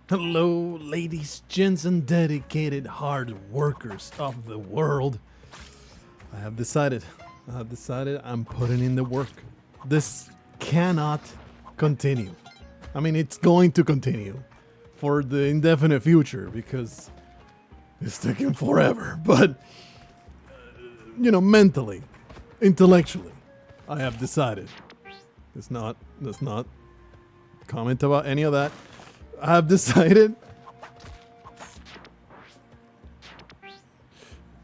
Hello, ladies, gents, and dedicated hard workers of the world. I have decided I'm putting in the work. This cannot continue. I mean, it's going to continue for the indefinite future because it's taking forever. But, mentally, intellectually, I have decided. Let's not comment about any of that. I have decided.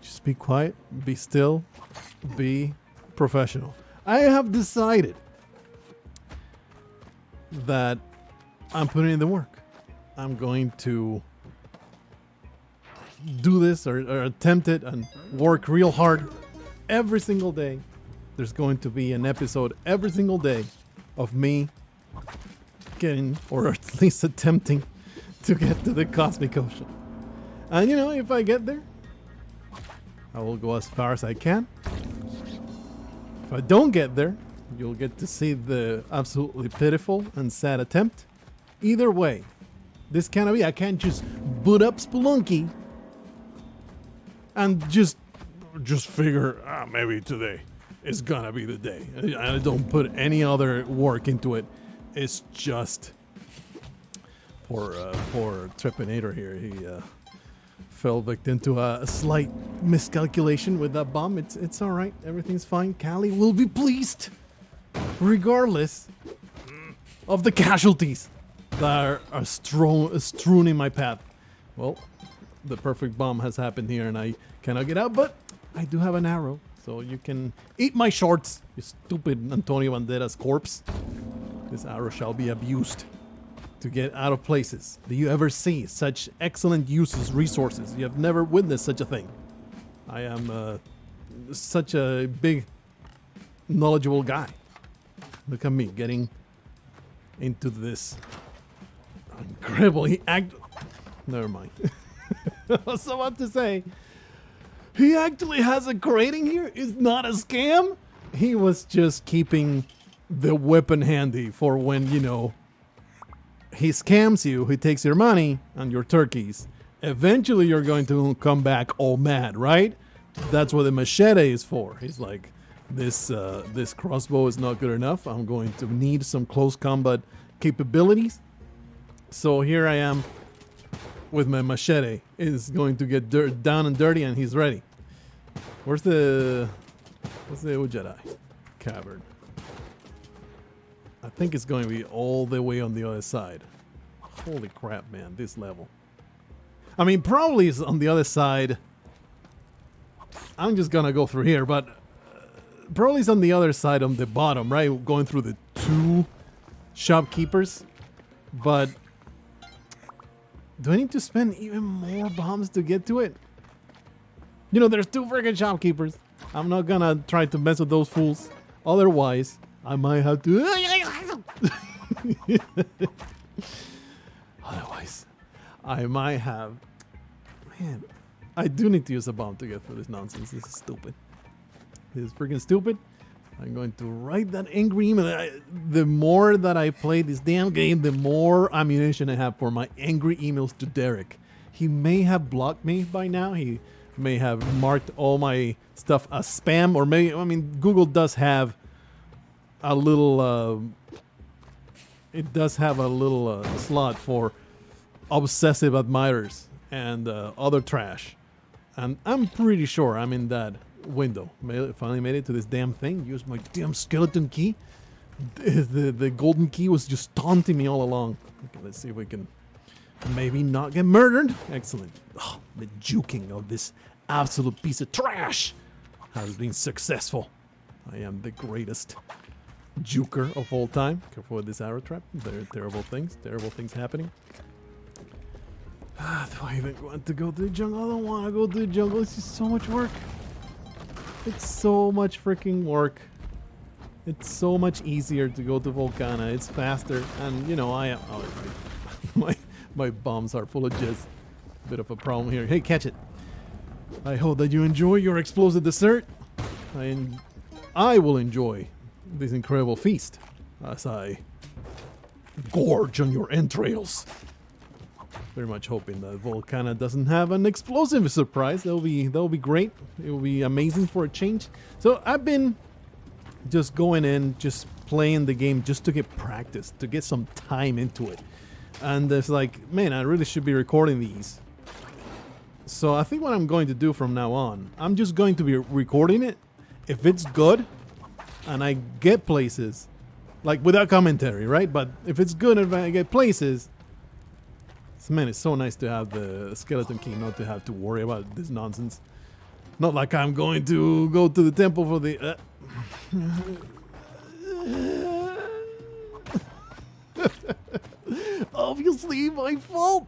Just be quiet, be still, be professional. I have decided that I'm putting in the work. I'm going to do this or attempt it and work real hard every single day. There's going to be an episode every single day of me getting, or at least attempting to get to the cosmic ocean. And if I get there, I will go as far as I can. If I don't get there, you'll get to see the absolutely pitiful and sad attempt. Either way, this cannot be. I can't just boot up Spelunky and just figure, maybe today is gonna be the day. I don't put any other work into it. It's just poor Trepanator here. He fell victim to a slight miscalculation with that bomb. It's all right. Everything's fine. Callie will be pleased, regardless of the casualties that are strewn in my path. Well, the perfect bomb has happened here, and I cannot get out. But I do have an arrow, so you can eat my shorts, you stupid Antonio Banderas corpse. This arrow shall be abused to get out of places. Do you ever see such excellent uses, resources? You have never witnessed such a thing. I am such a big, knowledgeable guy. Look at me getting into this incredibly Never mind. I was about to say, he actually has a grading here? It's not a scam? He was just keeping the weapon handy for when, he scams you, he takes your money and your turkeys. Eventually you're going to come back all mad, right? That's what the machete is for. He's like, this crossbow is not good enough. I'm going to need some close combat capabilities. So here I am with my machete. It's going to get down and dirty, and he's ready. What's the Jedi cavern? I think it's going to be all the way on the other side. Holy crap, man, this level. I mean, probably it's on the other side. I'm just gonna go through here, but probably it's on the other side on the bottom, right? Going through the two shopkeepers. But do I need to spend even more bombs to get to it? There's two freaking shopkeepers. I'm not gonna try to mess with those fools. Otherwise, I might have to. Otherwise, I might have. Man, I do need to use a bomb to get through this nonsense. This is stupid. This is freaking stupid. I'm going to write that angry email. The more that I play this damn game, the more ammunition I have for my angry emails to Derek. He may have blocked me by now. He may have marked all my stuff as spam, or Google does have a little it does have a little slot for obsessive admirers and other trash, and I'm pretty sure I'm in that window. Finally made it to this damn thing. Used my damn skeleton key. The golden key was just taunting me all along. Okay, let's see if we can maybe not get murdered. Excellent. Oh, the juking of this absolute piece of trash has been successful. I am the greatest juker of all time. Careful with this arrow trap. There are terrible things happening. Do I even want to go to the jungle? I don't want to go to the jungle. It's just so much work. It's so much freaking work. It's so much easier to go to Volcano. It's faster, and I am. Oh, my bombs are full of jizz. Bit of a problem here. Hey, catch it! I hope that you enjoy your explosive dessert. I will enjoy this incredible feast as I gorge on your entrails. Very much hoping that Volcano doesn't have an explosive surprise. That'll be great. It will be amazing for a change. So I've been just going in, just playing the game just to get practice, to get some time into it. And it's like, man, I really should be recording these. So I think what I'm going to do from now on, I'm just going to be recording it. If it's good and I get places, like without commentary, right? But if it's good and I get places, so man, it's so nice to have the skeleton key, not to have to worry about this nonsense. Not like I'm going to go to the temple for the... Obviously my fault.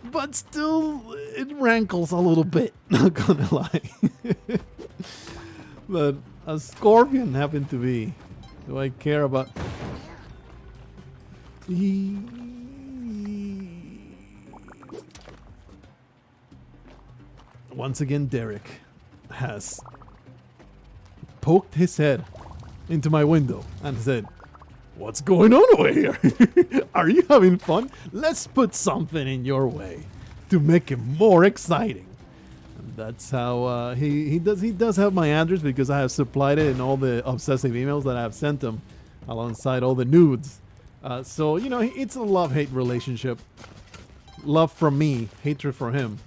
But still, it rankles a little bit, not gonna lie. But a scorpion happened to be. Do I care about... Once again, Derek has poked his head into my window and said, "What's going on over here? Are you having fun? Let's put something in your way to make it more exciting." And that's how he does. He does have my address because I have supplied it in all the obsessive emails that I have sent him, alongside all the nudes. So you know, it's a love-hate relationship. Love from me, hatred for him,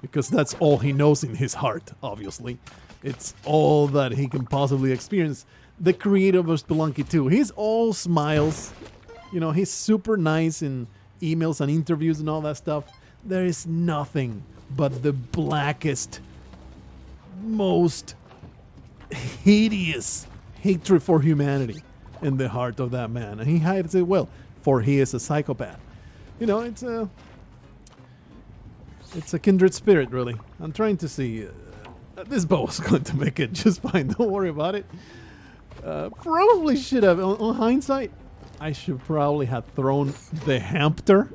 because that's all he knows in his heart. Obviously, it's all that he can possibly experience. The creator of Spelunky too. He's all smiles. You know, he's super nice in emails and interviews and all that stuff. There is nothing but the blackest, most hideous hatred for humanity in the heart of that man. And he hides it well, for he is a psychopath. You know, it's a kindred spirit, really. I'm trying to see... this bow is going to make it just fine. Don't worry about it. Probably should have, on hindsight, I should probably have thrown the hamster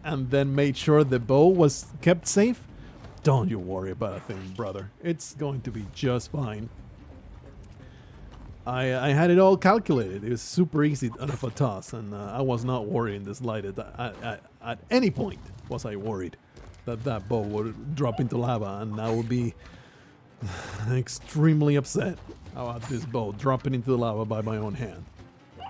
and then made sure the bow was kept safe. Don't you worry about a thing, brother. It's going to be just fine. I had it all calculated. It was super easy out of a toss, and I was not worried in the slightest. At any point was I worried that that bow would drop into lava, and I would be extremely upset about this bow dropping into the lava by my own hand.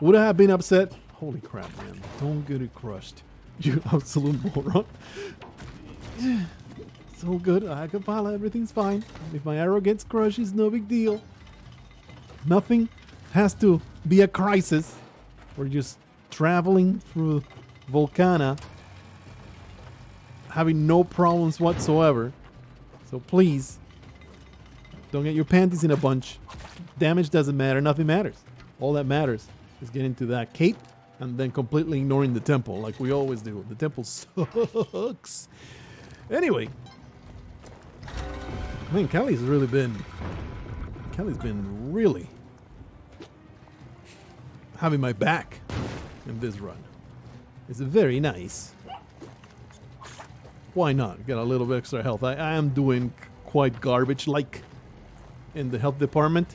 Would I have been upset? Holy crap, man. Don't get it crushed. You absolute moron. So good. I can pilot. Everything's fine. If my arrow gets crushed, it's no big deal. Nothing has to be a crisis. We're just traveling through Volcano, having no problems whatsoever. So please, don't get your panties in a bunch. Damage doesn't matter. Nothing matters. All that matters is getting to that cape and then completely ignoring the temple like we always do. The temple sucks. Anyway, I mean, Kelly's been really having my back in this run. It's very nice. Why not? Get a little bit extra health. I am doing quite garbage-like in the health department.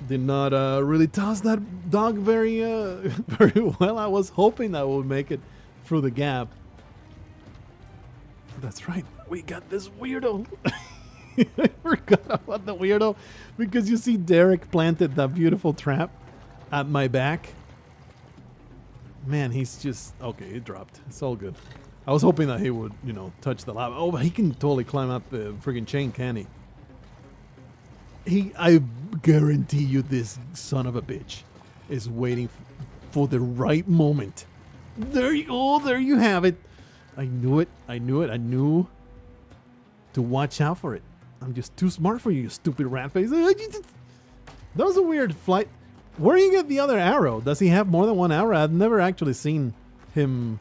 Did not really toss that dog very very well. I was hoping I would make it through the gap. That's right. We got this weirdo. I forgot about the weirdo because you see Derek planted that beautiful trap at my back. Man, he's just... Okay, it dropped. It's all good. I was hoping that he would, you know, touch the lava. Oh, but he can totally climb up the friggin' chain, can he? I guarantee you this son of a bitch is waiting for the right moment. There you have it. I knew it. I knew to watch out for it. I'm just too smart for you, you stupid rat face. That was a weird flight. Where do you get the other arrow? Does he have more than one arrow? I've never actually seen him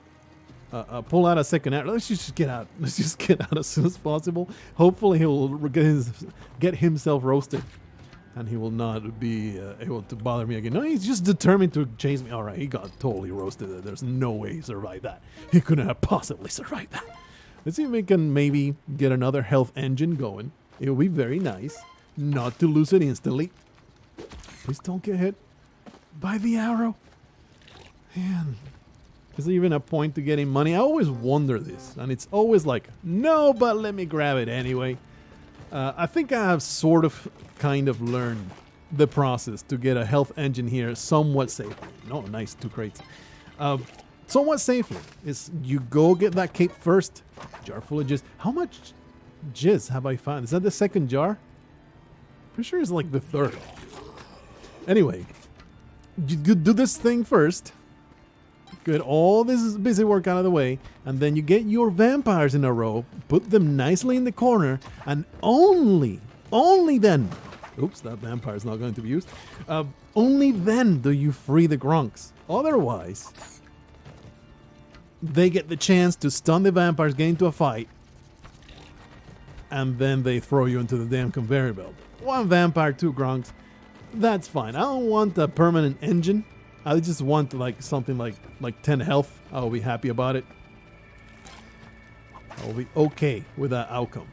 pull out a second arrow. Let's just get out. Let's just get out as soon as possible. Hopefully he'll get himself roasted, and he will not be able to bother me again. No, he's just determined to chase me. All right, he got totally roasted. There's no way he survived that. He couldn't have possibly survived that. Let's see if we can maybe get another health engine going. It will be very nice not to lose it instantly. Please don't get hit by the arrow. Man, Is there even a point to getting money? I always wonder this, and it's always like, no, but let me grab it anyway. I think I have sort of kind of learned the process to get a health engine here somewhat safely. No, nice, 2 crates. Somewhat safely is you go get that cape first. Jar full of jizz. How much jizz have I found? Is that the second jar? Pretty sure it's like the third. Anyway, you do this thing first. Get all this busy work out of the way, and then you get your vampires in a row, put them nicely in the corner, and only then, oops, that vampire is not going to be used, only then do you free the grunks. Otherwise, they get the chance to stun the vampires, get into a fight, and then they throw you into the damn conveyor belt. 1 vampire, 2 grunks, that's fine. I don't want a permanent engine. I just want like something like 10 health. I'll be happy about it. I'll be okay with that outcome.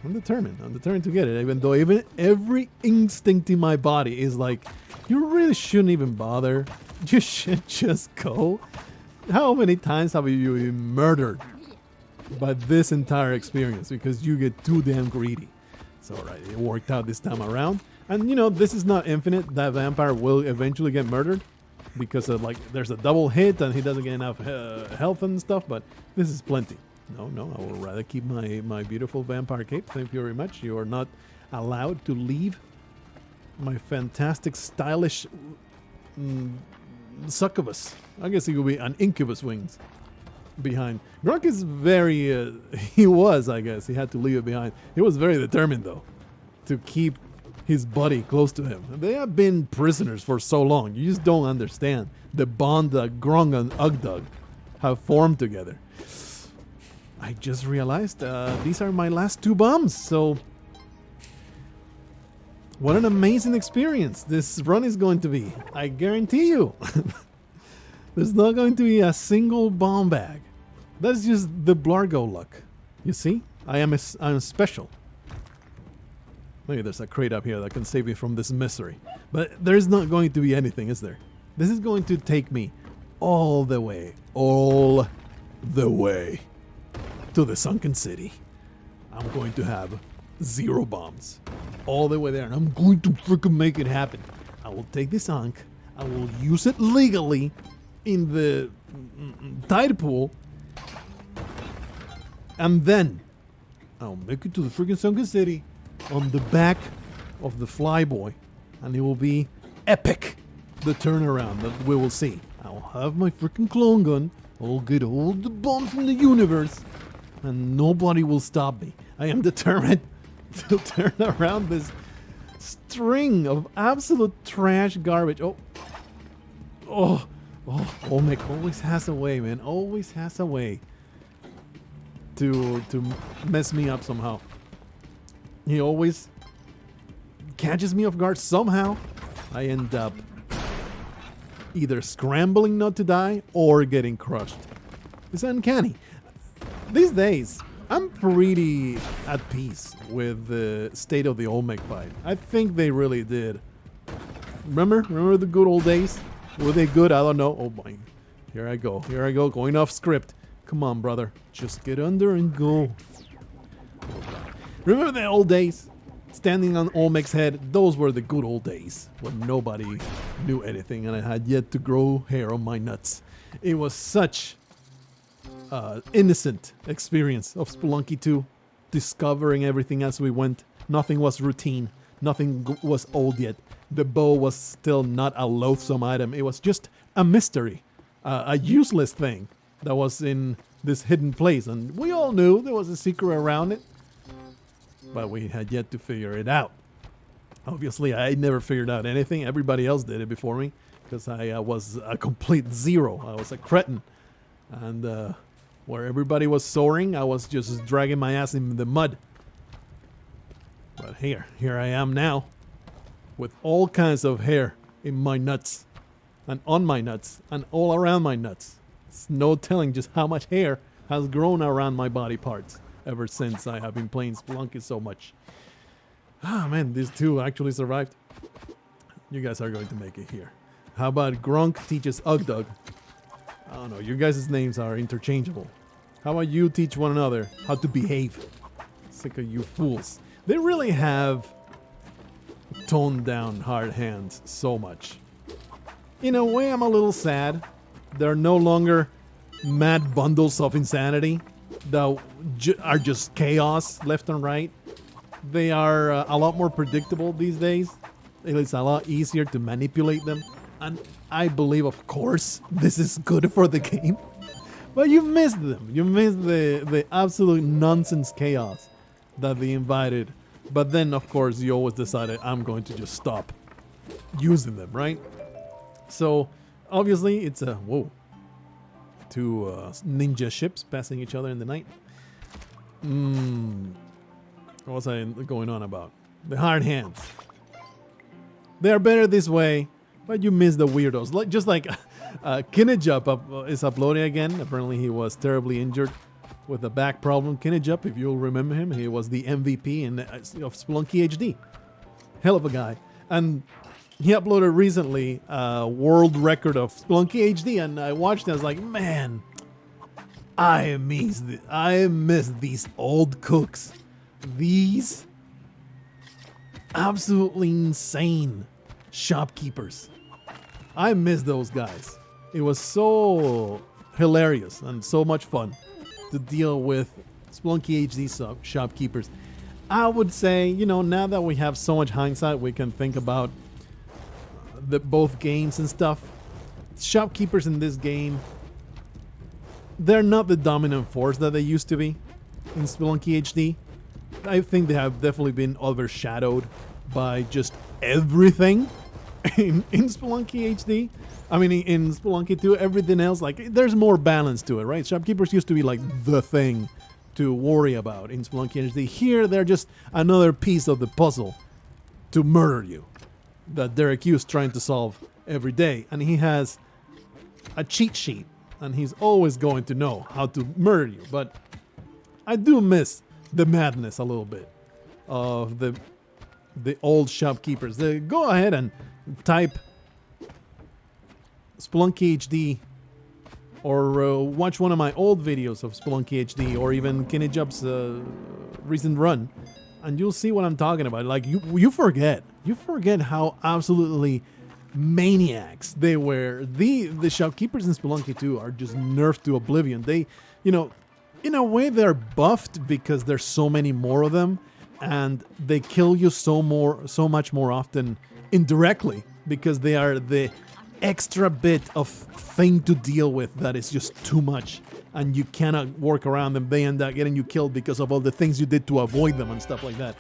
I'm determined to get it, even though every instinct in my body is like, you really shouldn't even bother. You should just go. How many times have you been murdered by this entire experience because you get too damn greedy? So right, it worked out this time around. And you know, this is not infinite. That vampire will eventually get murdered because of, like, there's a double hit and he doesn't get enough health and stuff, but this is plenty. No, I will rather keep my beautiful vampire cape. Thank you very much. You are not allowed to leave my fantastic, stylish succubus. I guess he could be an incubus wings behind. Grunk is very, he was, I guess. He had to leave it behind. He was very determined, though, to keep his buddy close to him. They have been prisoners for so long. You just don't understand the bond that Grunk and Ugdug have formed together. I just realized these are my last 2 bombs, so what an amazing experience this run is going to be. I guarantee you. There's not going to be a single bomb bag. That's just the Blargo luck. You see? I'm special. Maybe there's a crate up here that can save me from this misery. But there's not going to be anything, is there? This is going to take me all the way to the sunken city. I'm going to have 0 bombs all the way there, and I'm going to freaking make it happen. I will take this Ankh, I will use it legally in the tide pool, and then I'll make it to the freaking sunken city on the back of the flyboy, and it will be epic, the turnaround that we will see. I'll have my freaking clone gun, I'll get all the bombs from the universe, and nobody will stop me. I am determined to turn around this string of absolute trash garbage. Olmec always has a way, man. Always has a way to mess me up somehow. He always catches me off guard somehow. I end up either scrambling not to die or getting crushed. It's uncanny. These days, I'm pretty at peace with the state of the Olmec fight. I think they really did. Remember the good old days? Were they good? I don't know. Oh boy. Here I go, going off script. Come on, brother. Just get under and go. Remember the old days? Standing on Olmec's head, those were the good old days when nobody knew anything and I had yet to grow hair on my nuts. It was such innocent experience of Spelunky 2, discovering everything as we went. Nothing was routine. Nothing was old yet. The bow was still not a loathsome item. It was just a mystery, a useless thing that was in this hidden place, and we all knew there was a secret around it, but we had yet to figure it out. Obviously, I never figured out anything. Everybody else did it before me because I was a complete zero. I was a cretin, and where everybody was soaring, I was just dragging my ass in the mud. But here I am now, with all kinds of hair in my nuts, and on my nuts, and all around my nuts. It's no telling just how much hair has grown around my body parts ever since I have been playing Spelunky so much. Ah, man, these 2 actually survived. You guys are going to make it here. How about Grunk teaches Ugdug I don't know. Your guys' names are interchangeable. How about you teach one another how to behave? Sick of you fools. They really have toned down hard hands so much. In a way, I'm a little sad. They're no longer mad bundles of insanity that are just chaos left and right. They are a lot more predictable these days. It's a lot easier to manipulate them. And I believe, of course, this is good for the game. But you missed them. You missed the absolute nonsense chaos that they invited. But then, of course, you always decided, I'm going to just stop using them, right? So, obviously, it's a... Whoa. Two ninja ships passing each other in the night. What was I going on about? The hard hands. They're better this way, but you miss the weirdos. Just like Kinejup is uploading again. Apparently he was terribly injured with a back problem. Kinejup, if you'll remember him, he was the MVP of Spelunky HD. Hell of a guy. And he uploaded recently a world record of Spelunky HD, and I watched it. I was like, man, I miss these old cooks. These absolutely insane shopkeepers. I miss those guys. It was so hilarious and so much fun to deal with Spelunky HD shopkeepers. I would say, you know, now that we have so much hindsight, we can think about both games and stuff. Shopkeepers in this game, they're not the dominant force that they used to be in Spelunky HD. I think they have definitely been overshadowed by just everything in Spelunky HD. I mean, in Spelunky 2, everything else, like, there's more balance to it, right? Shopkeepers used to be like the thing to worry about in Spelunky HD. Here, they're just another piece of the puzzle to murder you that they're accused trying to solve every day. And he has a cheat sheet, and he's always going to know how to murder you. But I do miss the madness a little bit of the old shopkeepers. Go ahead and type Spelunky HD or watch one of my old videos of Spelunky HD or even Kinejup's recent run, and you'll see what I'm talking about. Like, you forget how absolutely maniacs they were. The shopkeepers in Spelunky 2 are just nerfed to oblivion. They, you know, in a way they're buffed because there's so many more of them, and they kill you so much more often indirectly because they are the extra bit of thing to deal with that is just too much, and you cannot work around them. They end up getting you killed because of all the things you did to avoid them and stuff like that.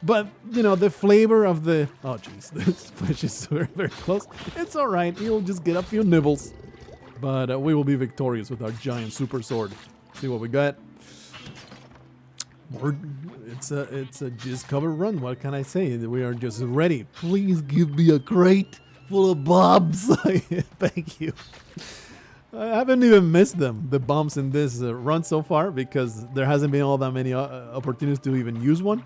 But, you know, the flavor of the... Oh, jeez, this flesh is very, very close. It's all right. You'll just get a few nibbles. But we will be victorious with our giant super sword. See what we got. It's a jizz cover run. What can I say? We are just ready. Please give me a crate full of bombs. Thank you. I haven't even missed them, the bombs in this run so far, because there hasn't been all that many opportunities to even use one.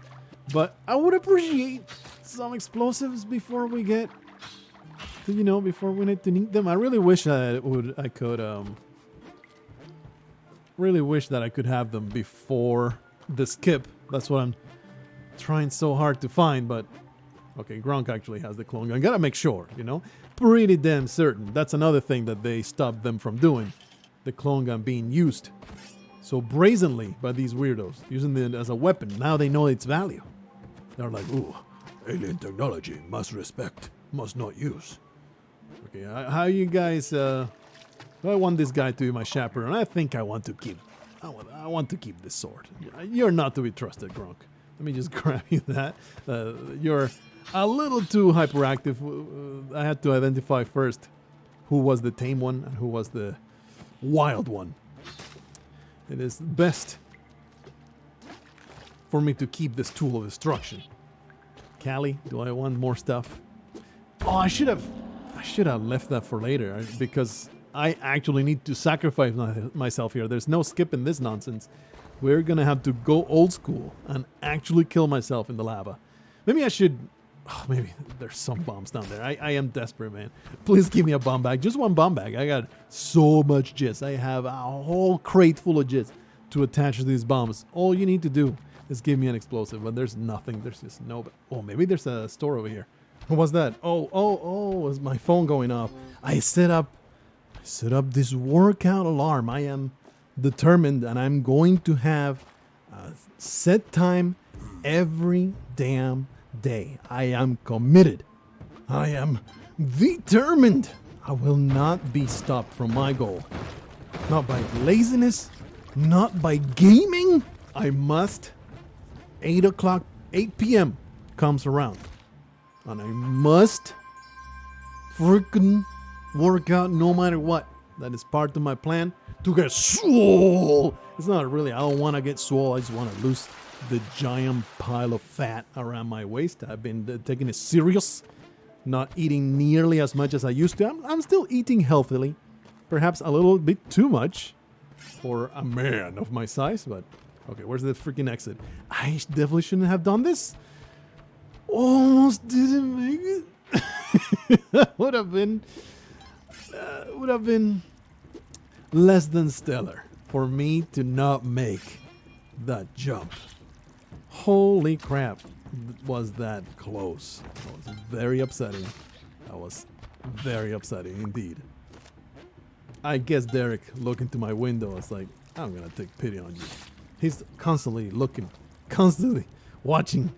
But I would appreciate some explosives before we get to, you know, before we need to need them. I really wish I could have them before the skip. That's what I'm trying so hard to find, but okay, Gronk actually has the clone gun. Gotta make sure, you know? Pretty damn certain. That's another thing that they stopped them from doing. The clone gun being used so brazenly by these weirdos, using it as a weapon. Now they know its value. They're like, ooh, alien technology, must respect, must not use. Okay, how you guys, I want this guy to be my chaperone. I think I want to keep this sword. You're not to be trusted, Gronk. Let me just grab you that. You're a little too hyperactive. I had to identify first who was the tame one and who was the wild one. It is best for me to keep this tool of destruction. Callie, do I want more stuff? Oh, I should have left that for later because I actually need to sacrifice myself here. There's no skipping this nonsense. We're gonna have to go old school and actually kill myself in the lava. Maybe I should Oh, maybe there's some bombs down there. I am desperate, man. Please give me a bomb bag. Just one bomb bag. I got so much jizz. I have a whole crate full of jizz to attach to these bombs. All you need to do is give me an explosive, but there's nothing. There's just no... Oh, maybe there's a store over here. What was that? Oh, is my phone going off? I set up this workout alarm. I am determined, and I'm going to have a set time every damn day. I am committed. I am determined. I will not be stopped from my goal. Not by laziness, not by gaming. I must. 8 p.m. comes around, and I must freaking work out no matter what. That is part of my plan to get swole. It's not really, I don't want to get swole. I just want to lose the giant pile of fat around my waist. I've been taking it serious, not eating nearly as much as I used to. I'm still eating healthily, perhaps a little bit too much for a man of my size, but okay, where's the freaking exit? I definitely shouldn't have done this. Almost didn't make it. That would have been less than stellar for me to not make that jump. Holy crap, was that close. That was very upsetting. That was very upsetting indeed. I guess Derek looked into my window. It's like, I'm gonna take pity on you. He's constantly looking, constantly watching.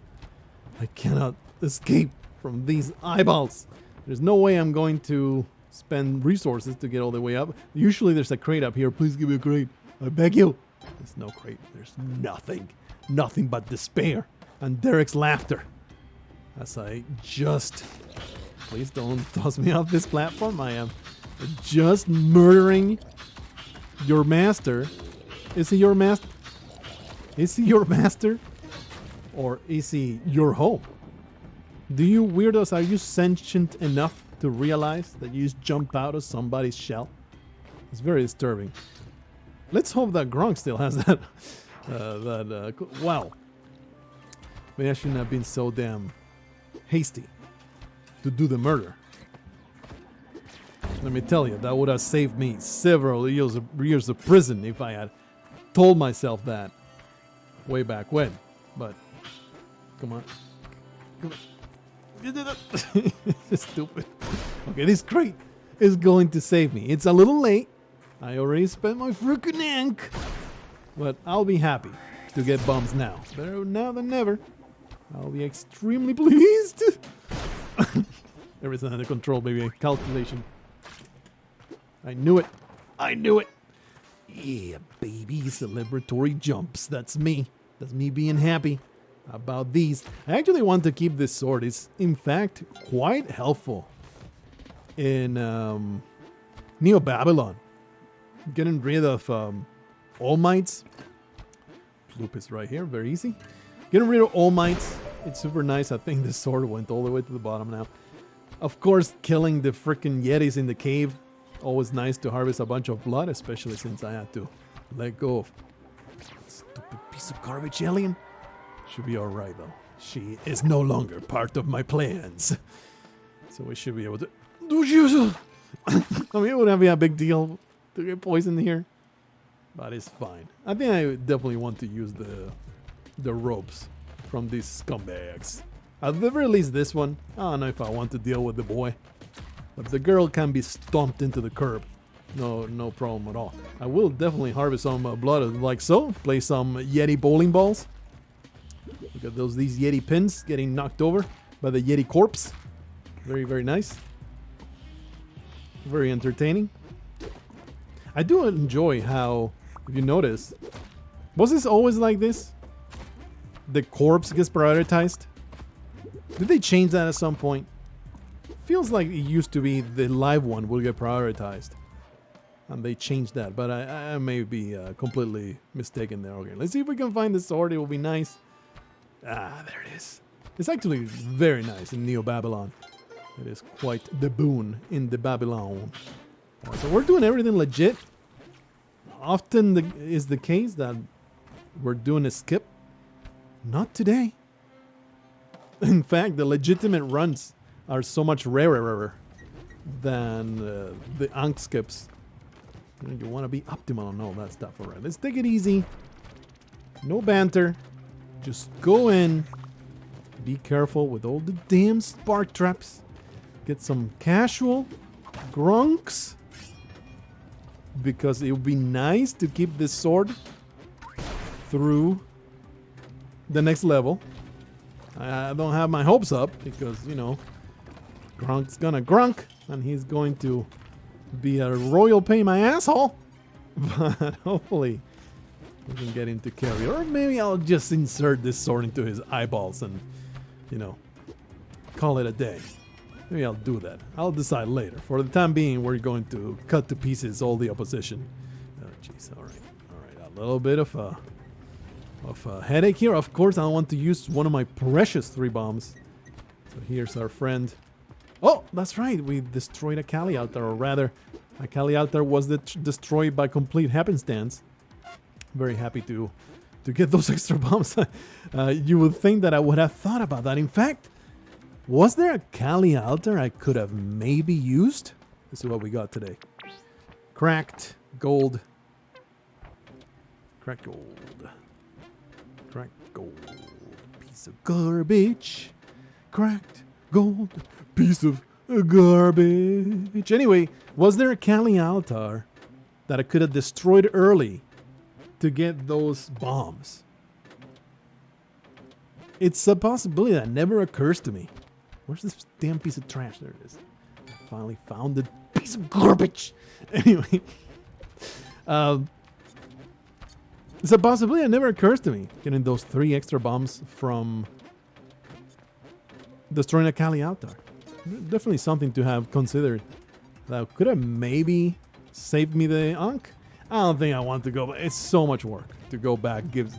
I cannot escape from these eyeballs. There's no way I'm going to spend resources to get all the way up. Usually there's a crate up here. Please give me a crate. I beg you. There's no crate. There's nothing. Nothing but despair and Derek's laughter. As I just... Please don't toss me off this platform. I am just murdering your master. Is he your master? Is he your master? Or is he your home? Do you weirdos, are you sentient enough to realize that you just jumped out of somebody's shell? It's very disturbing. Let's hope that Gronk still has that. Wow. Maybe I shouldn't have been so damn hasty to do the murder. Let me tell you, that would have saved me several years of prison if I had told myself that way back when. But come on. It's stupid. Okay, this crate is going to save me. It's a little late. I already spent my freaking ink. But I'll be happy to get bombs now. Better now than never. I'll be extremely pleased. Everything under control, baby. Calculation. I knew it. I knew it. Yeah, baby. Celebratory jumps. That's me. That's me being happy about these. I actually want to keep this sword. It's, in fact, quite helpful in Neo Babylon. Getting rid of All Mights. Loop is right here. Very easy. Getting rid of All Mights. It's super nice. I think this sword went all the way to the bottom now. Of course, killing the freaking Yetis in the cave. Always nice to harvest a bunch of blood, especially since I had to let go of stupid piece of garbage alien. Should be alright though. She is no longer part of my plans. So we should be able to... I mean, it wouldn't be a big deal to get poisoned here. But it's fine. I think I definitely want to use the ropes from these scumbags. At the very least this one. I don't know if I want to deal with the boy. But the girl can be stomped into the curb. No problem at all. I will definitely harvest some blood like so. Play some Yeti bowling balls. Look at these Yeti pins getting knocked over by the Yeti corpse. Very, very nice. Very entertaining. I do enjoy how, if you notice, was this always like this? The corpse gets prioritized? Did they change that at some point? Feels like it used to be the live one will get prioritized. And they changed that, but I may be completely mistaken there. Okay, let's see if we can find the sword. It will be nice. Ah, there it is. It's actually very nice in Neo Babylon. It is quite the boon in the Babylon. So we're doing everything legit. Often is the case that we're doing a skip. Not today. In fact, the legitimate runs are so much rarer than the Ankh skips. You want to be optimal on all that stuff. All right, let's take it easy. No banter. Just go in. Be careful with all the damn spark traps. Get some casual grunks. Because it would be nice to keep this sword through the next level. I don't have my hopes up because, you know, Grunk's gonna grunk and he's going to be a royal pain in my asshole. But hopefully we can get him to carry. Or maybe I'll just insert this sword into his eyeballs and, you know, call it a day. Maybe I'll do that. I'll decide later. For the time being, we're going to cut to pieces all the opposition. Oh, jeez. All right. All right. A little bit of a headache here. Of course, I want to use one of my precious 3 bombs. So here's our friend. Oh, that's right. We destroyed a Kali altar, or rather, a Kali altar was destroyed by complete happenstance. Very happy to get those extra bombs. You would think that I would have thought about that. In fact, was there a Kali altar I could have maybe used? This is what we got today. Cracked gold. Cracked gold. Cracked gold. Piece of garbage. Cracked gold. Piece of garbage. Anyway, was there a Kali altar that I could have destroyed early to get those bombs? It's a possibility that never occurs to me. Where's this damn piece of trash? There it is. I finally found the piece of garbage. Anyway. It's a possibility that never occurs to me. Getting those 3 extra bombs from destroying a Kali altar. Definitely something to have considered. That could have maybe saved me the Ankh. I don't think I want to go, but it's so much work to go back, give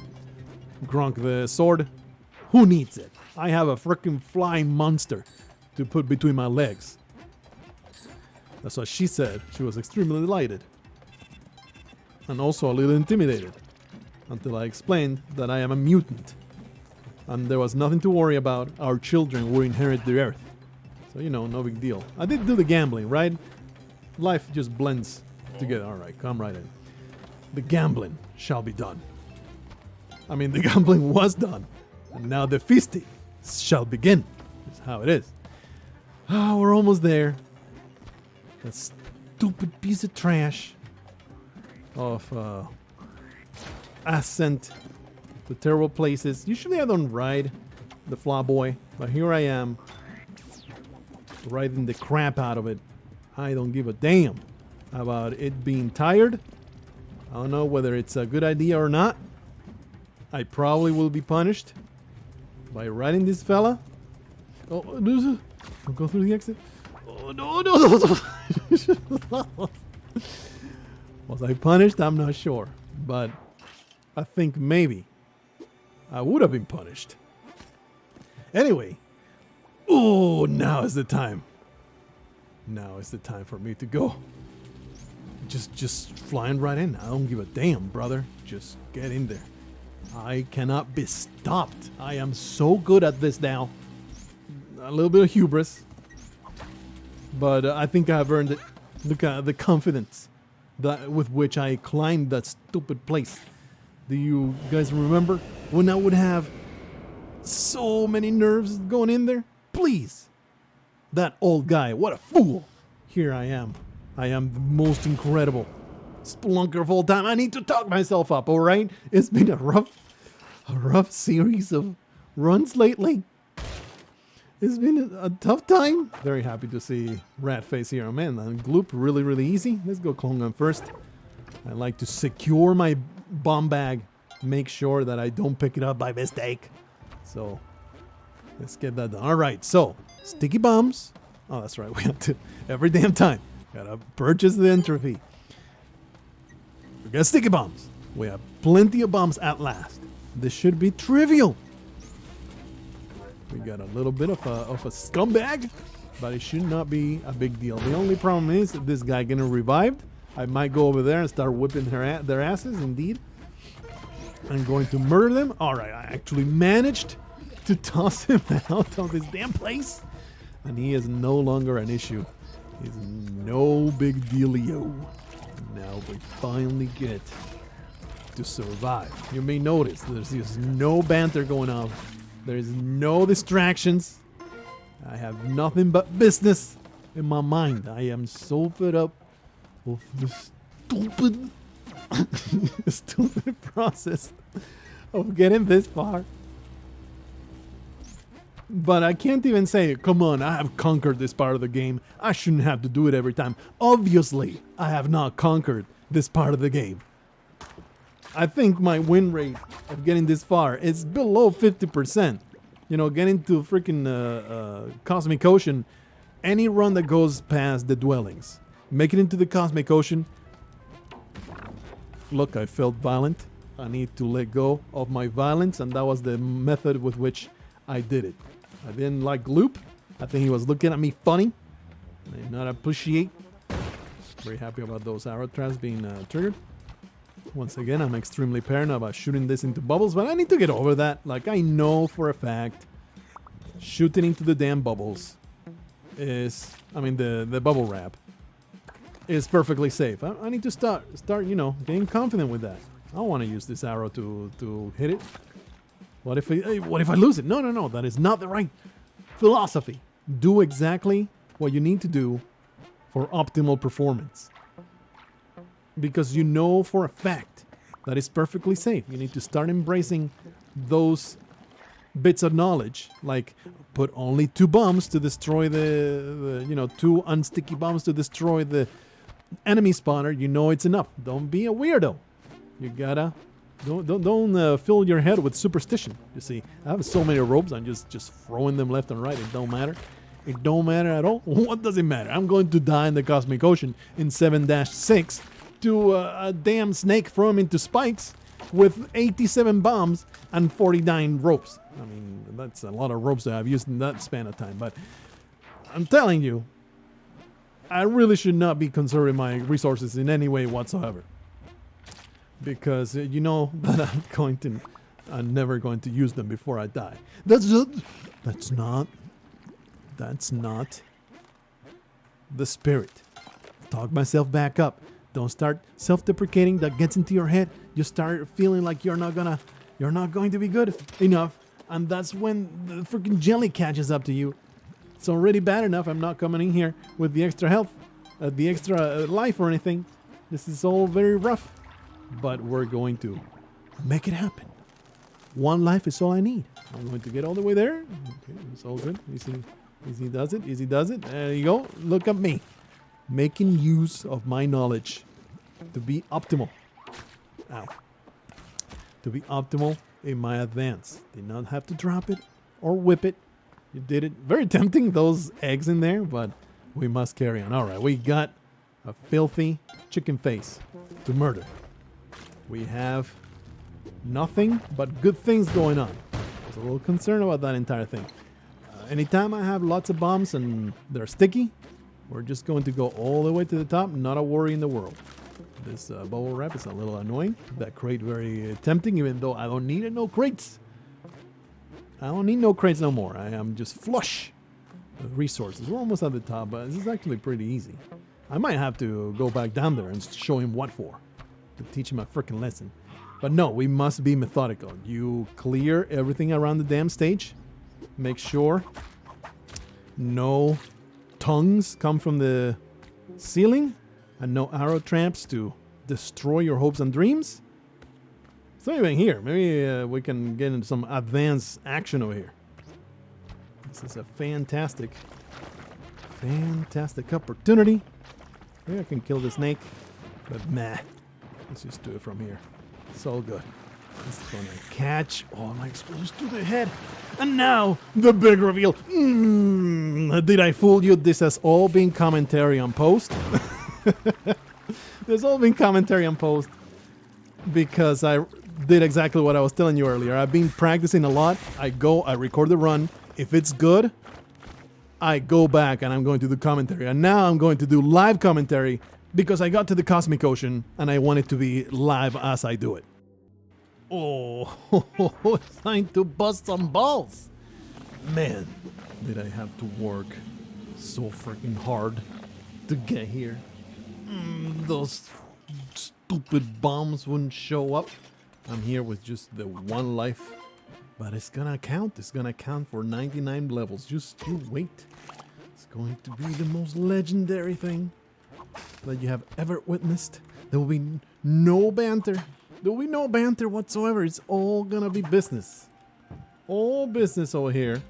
Grunk the sword. Who needs it? I have a freaking flying monster to put between my legs. That's what she said. She was extremely delighted. And also a little intimidated. Until I explained that I am a mutant. And there was nothing to worry about. Our children will inherit the earth. So, you know, no big deal. I did do the gambling, right? Life just blends together. Alright, come right in. The gambling shall be done. I mean, the gambling was done. And now the feasting shall begin. That's how it is. Oh, we're almost there. That stupid piece of trash of ascent to terrible places. Usually I don't ride the Flyboy, but here I am riding the crap out of it. I don't give a damn about it being tired. I don't know whether it's a good idea or not. I probably will be punished by riding this fella. Oh, I'll go through the exit. Oh, no. Was I punished? I'm not sure. But I think maybe I would have been punished. Anyway. Oh, now is the time. Now is the time for me to go. Just flying right in. I don't give a damn, brother. Just get in there. I cannot be stopped. I am so good at this now. A little bit of hubris. But I think I've earned it. Look at the confidence with which I climbed that stupid place. Do you guys remember when I would have so many nerves going in there? Please. That old guy. What a fool. Here I am. I am the most incredible spelunker of all time. I need to talk myself up, all right? It's been a rough series of runs lately. It's been a tough time. Very happy to see Ratface here. Oh man, Gloop really, really easy. Let's go Klongan first. I like to secure my bomb bag. Make sure that I don't pick it up by mistake. So, let's get that done. All right, so, sticky bombs. Oh, that's right. We have to, every damn time, gotta purchase the entropy. We got sticky bombs. We have plenty of bombs at last. This should be trivial. We got a little bit of a scumbag, but it should not be a big deal. The only problem is that this guy getting revived. I might go over there and start whipping their asses, indeed. I'm going to murder them. All right, I actually managed to toss him out of this damn place. And he is no longer an issue. He's no big dealio. Now we finally get to survive. You may notice there's just no banter going on. There's no distractions. I have nothing but business in my mind. I am so fed up with this stupid process of getting this far. But I can't even say, come on, I have conquered this part of the game. I shouldn't have to do it every time. Obviously, I have not conquered this part of the game. I think my win rate of getting this far is below 50%. You know, getting to freaking Cosmic Ocean, any run that goes past the dwellings. Make it into the Cosmic Ocean. Look, I felt violent. I need to let go of my violence, and that was the method with which I did it. I didn't like Loop. I think he was looking at me funny. I did not appreciate. Very happy about those arrow traps being triggered. Once again, I'm extremely paranoid about shooting this into bubbles, but I need to get over that. Like, I know for a fact shooting into the damn bubbles is, I mean, the bubble wrap is perfectly safe. I need to start, you know, getting confident with that. I don't want to use this arrow to hit it. What if I lose it? No. That is not the right philosophy. Do exactly what you need to do for optimal performance. Because you know for a fact that it's perfectly safe. You need to start embracing those bits of knowledge. Like, put only 2 bombs to destroy the 2 unsticky bombs to destroy the enemy spawner. You know it's enough. Don't be a weirdo. You gotta... Don't fill your head with superstition. You see, I have so many ropes. I'm just throwing them left and right. It don't matter. It don't matter at all. What does it matter? I'm going to die in the Cosmic Ocean in 7-6 to a damn snake throw him into spikes with 87 bombs and 49 ropes. I mean, that's a lot of ropes that I've used in that span of time. But I'm telling you, I really should not be conserving my resources in any way whatsoever. Because you know that I'm never going to use them before I die. That's not the spirit. Talk myself back up. Don't start self-deprecating. That gets into your head. You start feeling like you're not going to be good enough, and that's when the freaking jelly catches up to you. It's already bad enough. I'm not coming in here with the extra health, the extra life or anything. This is all very rough. But we're going to make it happen. 1 life is all I need. I'm going to get all the way there. Okay, it's all good. Easy does it. Easy does it. There you go. Look at me. Making use of my knowledge to be optimal. Ow. To be optimal in my advance. Did not have to drop it or whip it. You did it. Very tempting, those eggs in there, but we must carry on. All right, we got a filthy chicken face to murder. We have nothing but good things going on. I was a little concerned about that entire thing. Anytime I have lots of bombs and they're sticky, we're just going to go all the way to the top. Not a worry in the world. This bubble wrap is a little annoying. That crate very tempting, even though I don't need no crates. I don't need no crates no more. I am just flush with resources. We're almost at the top, but this is actually pretty easy. I might have to go back down there and show him what for. To teach him a freaking lesson. But no, we must be methodical. You clear everything around the damn stage. Make sure no tongues come from the ceiling and no arrow traps to destroy your hopes and dreams. So even here, maybe we can get into some advanced action over here. This is a fantastic opportunity. Maybe I can kill the snake, but nah. Let's just do it from here. It's all good. It's gonna catch all my explosions to the head. And now, the big reveal. Did I fool you? This has all been commentary on post. There's all been commentary on post. Because I did exactly what I was telling you earlier. I've been practicing a lot. I record the run. If it's good, I go back and I'm going to do commentary. And now I'm going to do live commentary. Because I got to the Cosmic Ocean and I want it to be live as I do it. Oh, it's time to bust some balls. Man, did I have to work so freaking hard to get here. Those stupid bombs wouldn't show up. I'm here with just the one life. But it's gonna count. It's gonna count for 99 levels. Just you wait. It's going to be the most legendary thing that you have ever witnessed. There will be no banter. There will be no banter whatsoever. It's all gonna be business. All business over here.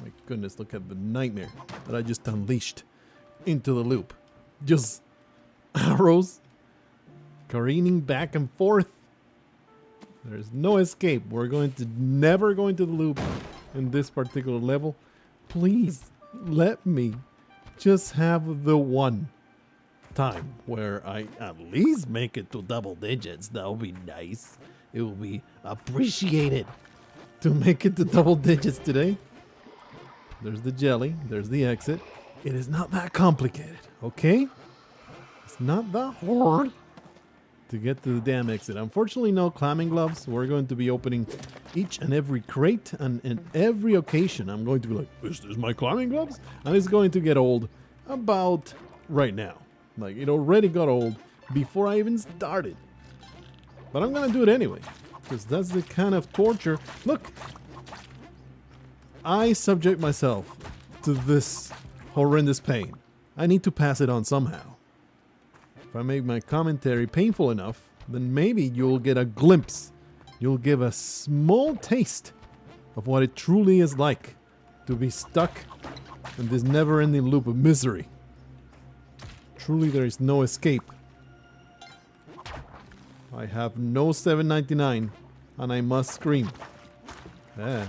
My goodness, look at the nightmare that I just unleashed into the loop. Just arrows careening back and forth. There's no escape. We're going to never go into the loop in this particular level. Please let me just have the one time where I at least make it to double digits. That would be nice. It will be appreciated to make it to double digits today. There's the jelly. There's the exit. It is not that complicated, okay? It's not that hard to get to the damn exit. Unfortunately, no climbing gloves. We're going to be opening each and every crate, and in every occasion, I'm going to be like, is this my climbing gloves? And it's going to get old about right now. Like, it already got old before I even started. But I'm going to do it anyway, because that's the kind of torture. Look, I subject myself to this horrendous pain. I need to pass it on somehow. If I make my commentary painful enough, then maybe you'll get a glimpse. You'll give a small taste of what it truly is like to be stuck in this never-ending loop of misery. Truly, there is no escape. I have no $7.99, and I must scream. Yeah.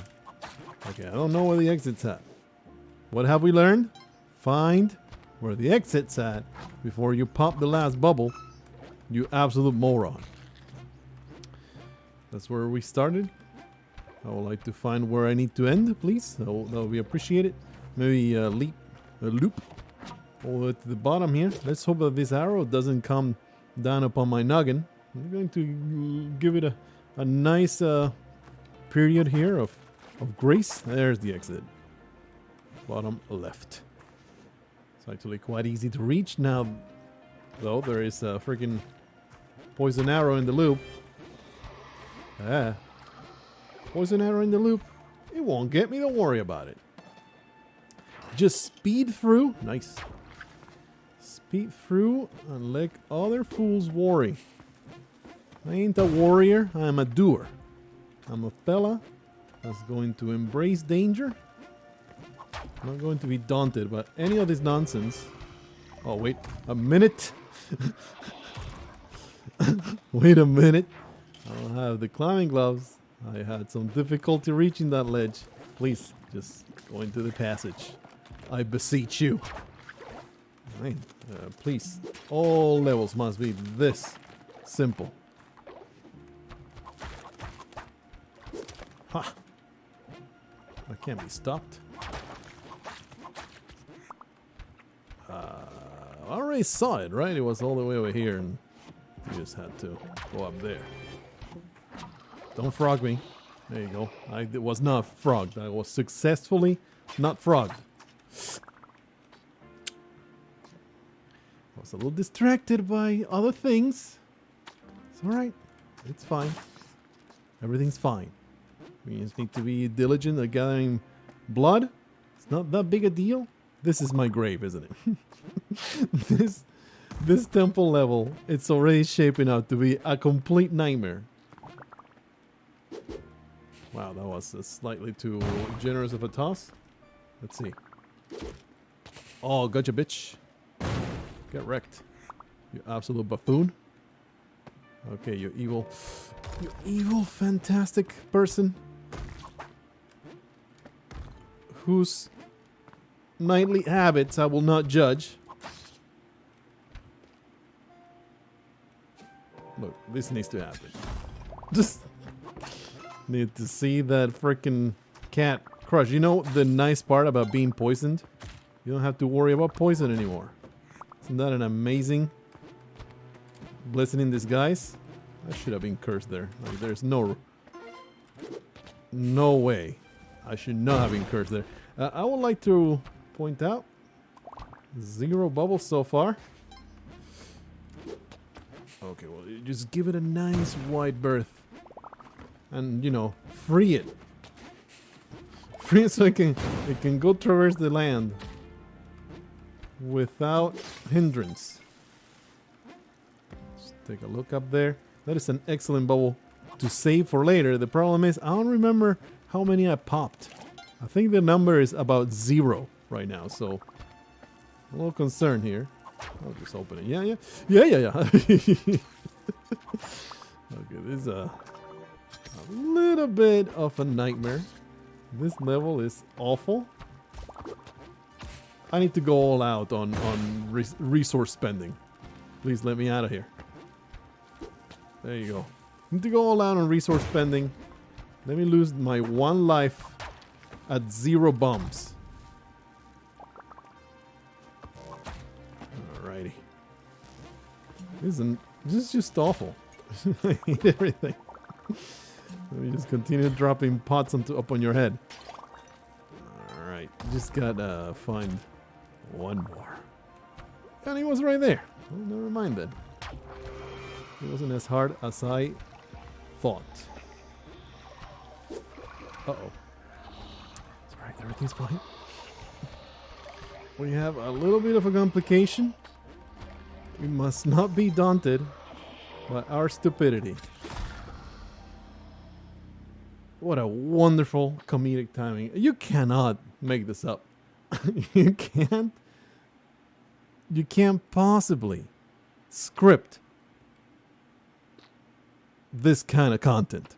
Okay, I don't know where the exit's at. What have we learned? Find where the exit's at before you pop the last bubble, you absolute moron. That's where we started. I would like to find where I need to end, please. That would be appreciated. Maybe a loop all the way to the bottom here. Let's hope that this arrow doesn't come down upon my noggin. I'm going to give it a nice period here of grace. There's the exit. Bottom left. It's actually quite easy to reach now, though. There is a freaking poison arrow in the loop. Poison arrow in the loop. It won't get me, don't worry about it. Just speed through. Nice. Speed through and let other fools worry. I ain't a warrior, I'm a doer. I'm a fella that's going to embrace danger. I'm not going to be daunted by any of this nonsense. Oh, wait a minute. Wait a minute. I don't have the climbing gloves. I had some difficulty reaching that ledge. Please, just go into the passage. I beseech you. Right. Please, all levels must be this simple. Ha! I can't be stopped. I already saw it, right? It was all the way over here, and you just had to go up there. Don't frog me. There you go. It was not frogged. I was successfully not frogged. I was a little distracted by other things. It's alright. It's fine. Everything's fine. We just need to be diligent at gathering blood. It's not that big a deal. This is my grave, isn't it? This temple level, it's already shaping out to be a complete nightmare. Wow, that was slightly too generous of a toss. Let's see. Oh, gotcha, bitch. Get wrecked. You absolute buffoon. Okay, you evil, fantastic person. Whose nightly habits I will not judge. Look, this needs to happen. Just need to see that freaking cat crush. You know the nice part about being poisoned? You don't have to worry about poison anymore. Isn't that an amazing blessing in disguise? I should have been cursed there. Like, there's no way I should not have been cursed there. I would like to point out 0 bubbles so far. Okay, well, you just give it a nice wide berth. And, you know, free it. Free it so it can go traverse the land without hindrance. Let's take a look up there. That is an excellent bubble to save for later. The problem is, I don't remember how many I popped. I think the number is about 0 right now, so a little concerned here. I'll just open it. Yeah. Okay, this is a little bit of a nightmare. This level is awful. I need to go all out on resource spending. Please let me out of here. There you go. Need to go all out on resource spending. Let me lose my 1 life at 0 bombs. Alrighty. This is just awful. I hate everything. Let me just continue dropping pots up on your head. Alright, just gotta find 1 more. And he was right there. Well, never mind then. It wasn't as hard as I thought. Uh-oh. It's alright, everything's fine. We have a little bit of a complication. We must not be daunted by our stupidity. What a wonderful comedic timing. You cannot make this up. You can't possibly script this kind of content.